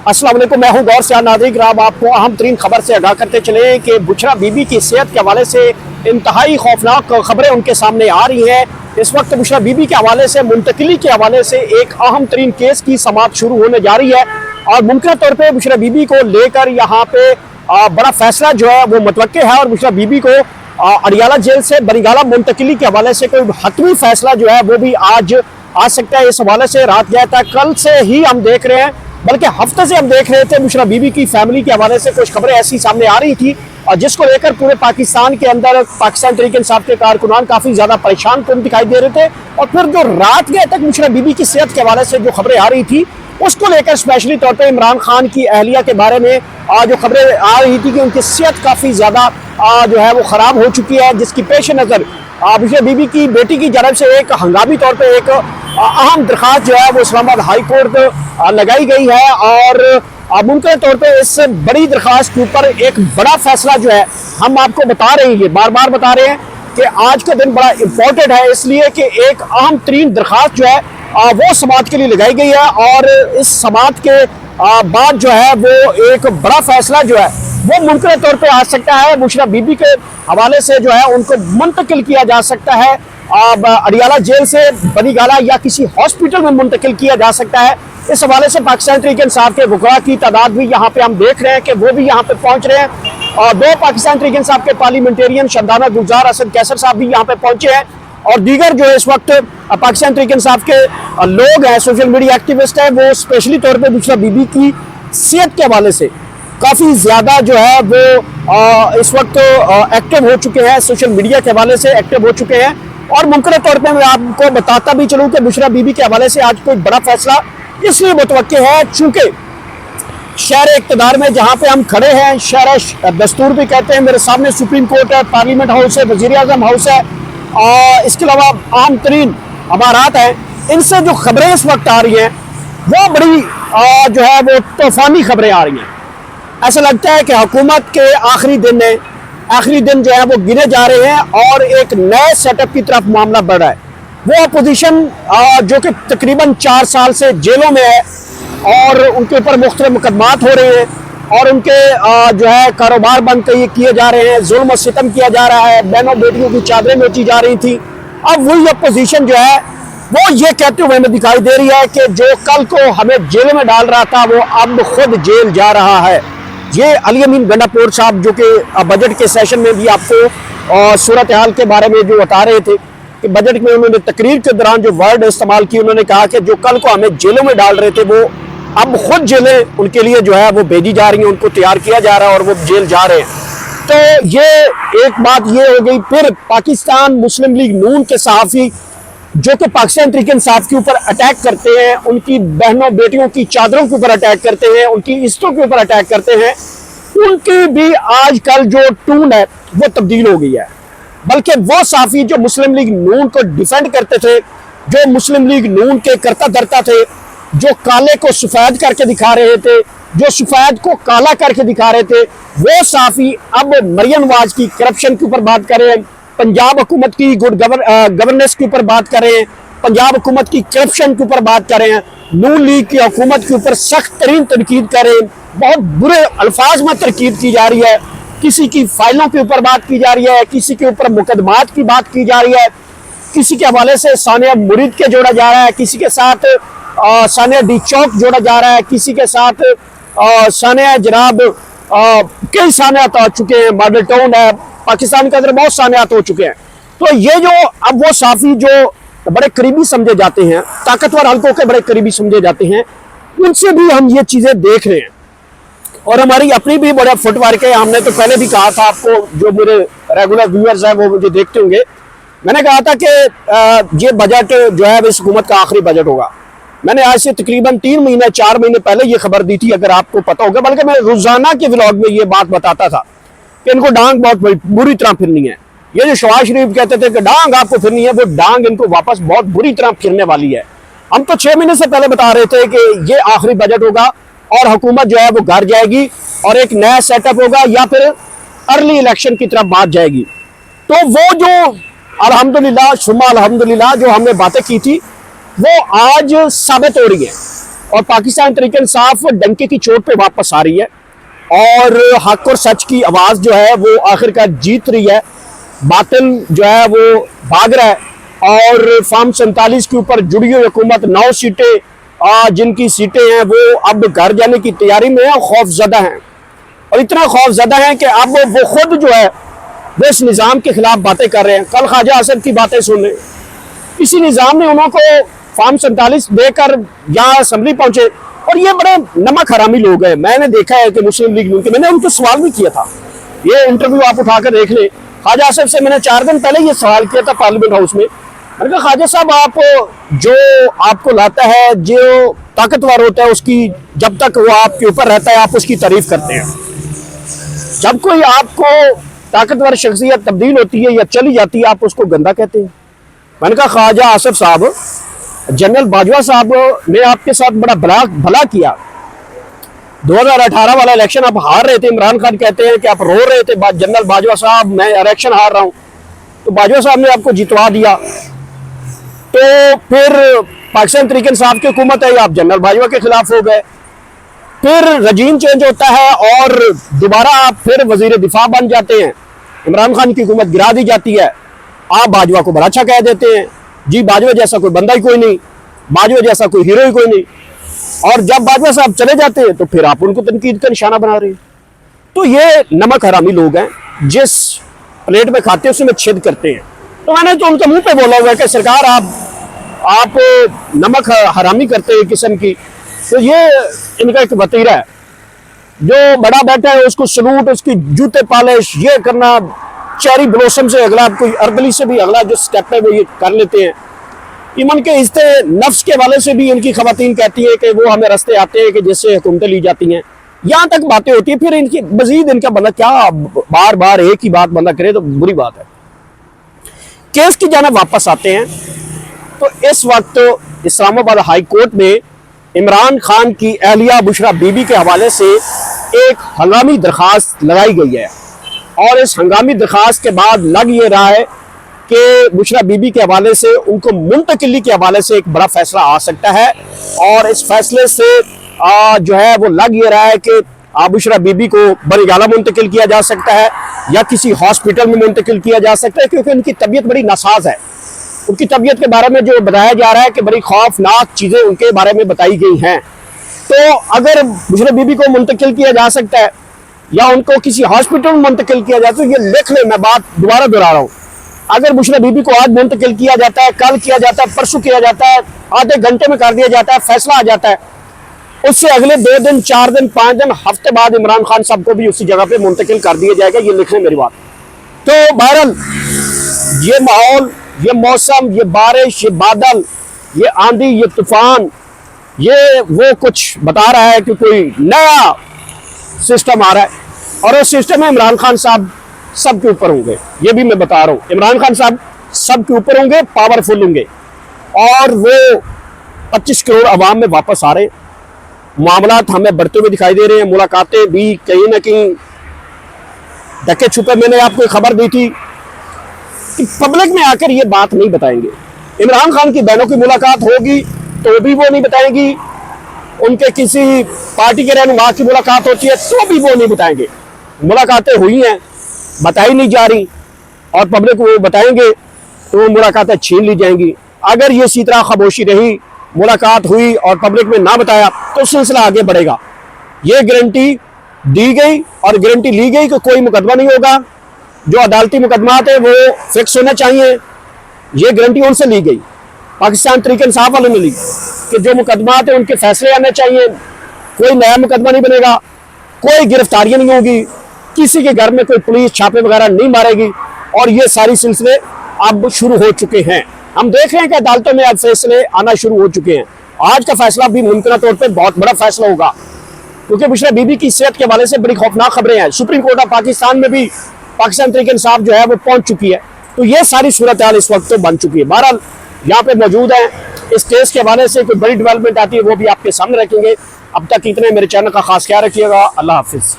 अस्सलाम वालेकुम, मैं हूं गौर से नाज़रीन। अब आपको अहम तरीन खबर से आगाह करते चले कि बुशरा बीबी की सेहत के हवाले से इंतहाई खौफनाक खबरें उनके सामने आ रही हैं। इस वक्त बुशरा बीबी के हवाले से मुंतकिली के हवाले से एक अहम तरीन केस की समाअत शुरू होने जा रही है और मुमकिन तौर पर बुशरा बीबी को लेकर यहाँ पे बड़ा फैसला जो है वो मुतवक्के है और बुशरा बीबी को अडियाला जेल से बनीगाला मुंतकिली के हवाले से कोई हतमी फैसला जो है वो भी आज आ सकता है। इस हवाले से रात गया था, कल से ही हम देख रहे हैं, बल्कि हफ्ते से हम देख रहे थे बुशरा बीबी की फैमिली के हवाले से कुछ खबरें ऐसी सामने आ रही थी और जिसको लेकर पूरे पाकिस्तान के अंदर पाकिस्तान तहरीक इंसाफ के कारकुनान काफी ज्यादा परेशान कन दिखाई दे रहे थे। और फिर जो रात गए तक बुशरा बीबी की सेहत के हवाले से जो खबरें आ रही थी उसको लेकर स्पेशली तौर पर इमरान खान की अहलिया के बारे में जो खबरें आ रही थी कि उनकी सेहत काफी ज्यादा जो है वो खराब हो चुकी है, जिसकी पेश नजर बुशरा बीबी की बेटी की जानब से एक हंगामी तौर पर एक अहम दरखास्त जो है वो इस्लामाबाद हाई कोर्ट लगाई गई है और मुमकिन तौर पे इस बड़ी दरखास्त के ऊपर एक बड़ा फैसला जो है हम आपको बता रहे हैं, बार बार बता रहे हैं कि आज का दिन बड़ा इंपॉर्टेंट है, इसलिए कि एक अहम तरीन दरखास्त जो है वो समाअत के लिए लगाई गई है और इस समाअत के बाद जो है वो एक बड़ा फैसला जो है वो मुमकिन तौर पे आ सकता है। बुशरा बीबी के हवाले से जो है उनको मुंतकिल किया जा सकता है, अडियाला जेल से बनीगाला या किसी हॉस्पिटल में मुंतकिल किया जा सकता है। इस हवाले से पाकिस्तान तहरीक इंसाफ के वकला की तादाद भी यहाँ पे हम देख रहे हैं कि वो भी यहाँ पे पहुंच रहे हैं और दो पाकिस्तान तहरीक इंसाफ के पार्लियामेंटेरियन शहदाना गुलजार असद कैसर साहब भी यहाँ पे पहुंचे हैं और दीगर जो है इस वक्त पाकिस्तान तहरीक इंसाफ के लोग हैं, सोशल मीडिया एक्टिविस्ट है, वो स्पेशली तौर पर बुशरा बीबी की सेहत के हवाले से काफ़ी ज़्यादा जो है वो इस वक्त एक्टिव हो चुके हैं, सोशल मीडिया के हवाले से एक्टिव हो चुके हैं। और मुमकिन तौर पे मैं आपको बताता भी चलूँ कि बुशरा बीबी के हवाले से आज कोई बड़ा फैसला इसलिए मुतवक्के है चूँकि शहर इक़्तिदार में जहाँ पे हम खड़े हैं, शहर दस्तूर भी कहते हैं, मेरे सामने सुप्रीम कोर्ट है, पार्लियामेंट हाउस है, वज़ीर आज़म हाउस है और इसके अलावा आम तरीन अमारात हैं। इनसे जो खबरें इस वक्त आ रही हैं वो बड़ी जो है वो तूफ़ानी खबरें आ रही हैं। ऐसा लगता है कि हुकूमत के आखिरी दिन जो है वो गिने जा रहे हैं और एक नए सेटअप की तरफ मामला बढ़ रहा है। वो अपोजिशन जो कि तकरीबन 4 साल से जेलों में है और उनके ऊपर मुख्तलिफ मुकदमात हो रहे हैं और उनके जो है कारोबार बंद किए जा रहे हैं, जुल्म और सितम किया जा रहा है, बहनों बेटियों की चादरें नोची जा रही थी। अब वही अपोजिशन जो है वो ये कहते हुए हमें दिखाई दे रही है कि जो कल को हमें जेल में डाल रहा था वो अब खुद जेल जा रहा है। ये अली अमीन गंडापुर साहब जो कि बजट के सेशन में भी आपको सूरत हाल के बारे में जो बता रहे थे कि बजट में उन्होंने तकरीर के दौरान जो वर्ड इस्तेमाल की, उन्होंने कहा कि जो कल को हमें जेलों में डाल रहे थे वो अब खुद जेलें उनके लिए जो है वो भेजी जा रही हैं, उनको तैयार किया जा रहा है और वो जेल जा रहे हैं। तो ये एक बात ये हो गई। फिर पाकिस्तान मुस्लिम लीग नून के सहाफ़ी जो कि पाकिस्तान तहरीक इंसाफ के ऊपर अटैक करते हैं, उनकी बहनों बेटियों की चादरों के ऊपर अटैक करते हैं, उनकी इज्जतों के ऊपर अटैक करते हैं, उनकी भी आजकल जो टून है वो तब्दील हो गई है। बल्कि वो सहाफ़ी जो मुस्लिम लीग नून को डिफेंड करते थे, जो मुस्लिम लीग नून के करता धरता थे, जो काले को सफ़ेद करके दिखा रहे थे, जो सफ़ेद को काला करके दिखा रहे थे, वो सहाफ़ी अब मरियम नवाज की करप्शन के ऊपर बात कर रहे हैं, पंजाब हुकूमत की गुड गवर्नेंस के ऊपर बात कर रहे हैं, पंजाब हुकूमत की करप्शन के ऊपर बात कर रहे हैं, नून लीग की हुकूमत के ऊपर सख्त तरीन तनकीद कर रहे हैं, बहुत बुरे अल्फाज में तनकीद की जा रही है, किसी की फाइलों के ऊपर बात की जा रही है, किसी के ऊपर मुकदमात की बात की जा रही है, किसी के हवाले से सानिया मुरीद के जोड़ा जा रहा है, किसी के साथ सानिया डी चौक जोड़ा जा रहा है, किसी के साथ सानिया जनाब कई सानियात हो चुके हैं, मॉडल टाउन है, पाकिस्तान के अंदर बहुत सानियात हो चुके हैं। तो ये जो अब वो साफ़ी जो बड़े करीबी समझे जाते हैं, ताकतवर हल्कों के बड़े करीबी समझे जाते हैं, उनसे भी हम ये चीज़ें देख रहे हैं और हमारी अपनी भी बड़ा फुटवर्क है। हमने तो पहले भी कहा था, आपको जो मेरे रेगुलर व्यूअर्स हैं वो मुझे देखते होंगे, मैंने कहा था कि ये बजट जो है इस हुकूमत का आखिरी बजट होगा। मैंने आज से तकरीबन 3 महीने 4 महीने पहले ये खबर दी थी, अगर आपको पता होगा, बल्कि मैं रोजाना के व्लॉग में ये बात बताता था कि इनको डांग बहुत बुरी तरह फिरनी है। ये जो शहबाज शरीफ कहते थे कि डांग आपको फिरनी है, वो डांग इनको वापस बहुत बुरी तरह फिरने वाली है। हम तो 6 महीने से पहले बता रहे थे कि ये आखिरी बजट होगा और हुकूमत जो है वो घर जाएगी और एक नया सेटअप होगा या फिर अर्ली इलेक्शन की तरफ बात जाएगी। तो वो जो अल्हम्दुलिल्लाह सुम्मा अल्हम्दुलिल्लाह जो हमने बातें की थी वो आज साबित हो रही है। और पाकिस्तान तहरीक इंसाफ डंके की चोट पे वापस आ रही है और हक और सच की आवाज़ जो है वो आखिरकार जीत रही है। बातिल जो है वो भाग रहा है और फॉर्म 47 के ऊपर जुड़ी हुई हुकूमत 9 सीटें जिनकी सीटें हैं वो अब घर जाने की तैयारी में है, खौफजदा हैं और इतना खौफजदा है कि अब वो खुद जो है वो इस निज़ाम के खिलाफ बातें कर रहे हैं। कल ख्वाजा आसिफ की बातें सुन रहे, इसी निज़ाम ने उन्हों को फॉर्म 47 देकर यहाँ असम्बली पहुंचे और ये बड़े नमक हरामी लोग हैं। मैंने देखा है कि मुस्लिम लीग के, मैंने उनको सवाल भी किया था, ये इंटरव्यू आप उठाकर देख लें। ख्वाजा आसिफ से मैंने 4 दिन पहले ये सवाल किया था पार्लियामेंट हाउस में। मैंने कहा ख्वाजा साहब, आप जो आपको लाता है, जो ताकतवर होता है, उसकी जब तक वो आपके ऊपर रहता है आप उसकी तारीफ करते हैं, जब कोई आपको ताकतवर शख्सियत तब्दील होती है या चली जाती है आप उसको गंदा कहते हैं। मैंने कहा ख्वाजा आसिफ साहब, जनरल बाजवा साहब ने आपके साथ बड़ा भला किया। 2018 वाला इलेक्शन आप हार रहे थे, इमरान खान कहते हैं कि आप रो रहे थे, जनरल बाजवा साहब मैं इलेक्शन हार रहा हूं, तो बाजवा साहब ने आपको जितवा दिया। तो फिर पाकिस्तान तहरीक इंसाफ की हुकूमत है, आप जनरल बाजवा के खिलाफ हो गए। फिर रजीम चेंज होता है और दोबारा आप फिर वजीर दिफा बन जाते हैं, इमरान खान की हुकूमत गिरा दी जाती है, आप बाजवा को बड़ा अच्छा कह देते हैं, जी बाजवा जैसा कोई बंदा ही कोई नहीं, बाजवा जैसा कोई हीरो ही कोई नहीं। और जब बाजवा साहब चले जाते हैं तो फिर आप उनको तनकीद का निशाना बना रहे हैं। तो ये नमक हरामी लोग हैं, जिस प्लेट में खाते हैं उसी में छेद करते हैं। तो मैंने तो उनके मुंह पे बोला हुआ है कि सरकार आप नमक हरामी करते हैं किस्म की। तो ये इनका एक वतीरा है, जो बड़ा बैठा है उसको सलूट, उसकी जूते पॉलिश, ये करना, चेरी ब्लॉसम से अगला, कोई अर्दली से भी अगला जो स्टेप है वो ये कर लेते हैं। ईमान के इस्ते नफ्स के वाले से भी इनकी खवातीन कहती है कि वो हमें रास्ते आते हैं कि जिससे हुकूमतें ली जाती हैं, यहाँ तक बातें होती है। फिर इनकी मजीद इनका बंदा क्या बार बार एक ही बात बंदा करे तो बुरी बात है। केस की जाना वापस आते हैं तो इस वक्त इस्लामाबाद हाई कोर्ट में इमरान खान की अहलिया बुशरा बीबी के हवाले से एक हंगामी दरख्वास्त लगाई गई है और इस हंगामी दरख्वास्त के बाद लग ये रहा है कि बुशरा बीबी के हवाले से उनको मुंतकिली के हवाले से एक बड़ा फैसला आ सकता है और इस फैसले से जो है वो लग ये रहा है कि बुशरा बीबी को बरिगाला मुंतकिल किया जा सकता है या किसी हॉस्पिटल में मुंतकिल किया जा सकता है, क्योंकि उनकी तबीयत बड़ी नासाज है। उनकी तबीयत के बारे में जो बताया जा रहा है कि बड़ी खौफनाक चीज़ें उनके बारे में बताई गई हैं। तो अगर बुशरा बीबी को मुंतकिल किया जा सकता है या उनको किसी हॉस्पिटल में मुंतकिल किया जाए, तो ये लिख ले, मैं बात दोबारा दोहरा रहा हूँ। अगर बुशरा बीबी को आज मुंतकिल किया जाता है, कल किया जाता है, परसों किया जाता है, आधे घंटे में कर दिया जाता है, फैसला आ जाता है, उससे अगले 2 दिन, 4 दिन, 5 दिन, हफ्ते बाद इमरान खान साहब को भी उसी जगह पे मुंतकिल कर दिया जाएगा। ये लिख ले मेरी बात। तो बहरहाल ये माहौल, ये मौसम, ये बारिश, ये बादल, ये आंधी, ये तूफान, ये वो कुछ बता रहा है कि कोई नया सिस्टम आ रहा है और उस सिस्टम में इमरान खान साहब सबके ऊपर होंगे। ये भी मैं बता रहा हूँ, इमरान खान साहब सबके ऊपर होंगे, पावरफुल होंगे और वो 25 करोड़ अवाम में वापस आ रहे हैं। मामलात हमें बढ़ते हुए दिखाई दे रहे हैं, मुलाकातें भी कहीं ना कहीं ढके छुपे। मैंने आपको खबर दी थी कि पब्लिक में आकर ये बात नहीं बताएंगे। इमरान खान की बहनों की मुलाकात होगी तो भी वो नहीं बताएंगी, उनके किसी पार्टी के रहनुमा की मुलाकात होती है तो भी वो नहीं बताएंगे। मुलाकातें हुई हैं, बताई नहीं जा रही और पब्लिक को वो बताएंगे तो वो मुलाकातें छीन ली जाएंगी। अगर ये इसी तरह खामोशी रही, मुलाकात हुई और पब्लिक में ना बताया तो सिलसिला आगे बढ़ेगा। ये गारंटी दी गई और गारंटी ली गई कि कोई मुकदमा नहीं होगा, जो अदालती मुकदमात है वो फिक्स होना चाहिए। ये गारंटी उनसे ली गई, पाकिस्तान तहरीक इंसाफ वालों ने ली कि जो मुकदमात है उनके फैसले आने चाहिए, कोई नया मुकदमा नहीं बनेगा, कोई गिरफ्तारियां नहीं होगी, किसी के घर में कोई पुलिस छापे वगैरह नहीं मारेगी। और ये सारी सिलसिले अब शुरू हो चुके हैं। हम देख रहे हैं कि अदालतों में अब फैसले आना शुरू हो चुके हैं। आज का फैसला भी मुमकिन तौर पर बहुत बड़ा फैसला होगा, क्योंकि बुशरा बीबी की सेहत के हवाले से बड़ी खौफनाक खबरें हैं। सुप्रीम कोर्ट ऑफ पाकिस्तान में भी पाकिस्तान तहरीक इंसाफ जो है वो पहुंच चुकी है। तो ये सारी सूरत हाल इस वक्त तो बन चुकी है। बहरहाल यहाँ पे मौजूद है, इस केस के हवाले से कोई बड़ी डेवलपमेंट आती है वो भी आपके सामने रखेंगे। अब तक इतने, मेरे चैनल का खास ख्याल रखिएगा। अल्लाह हाफिज।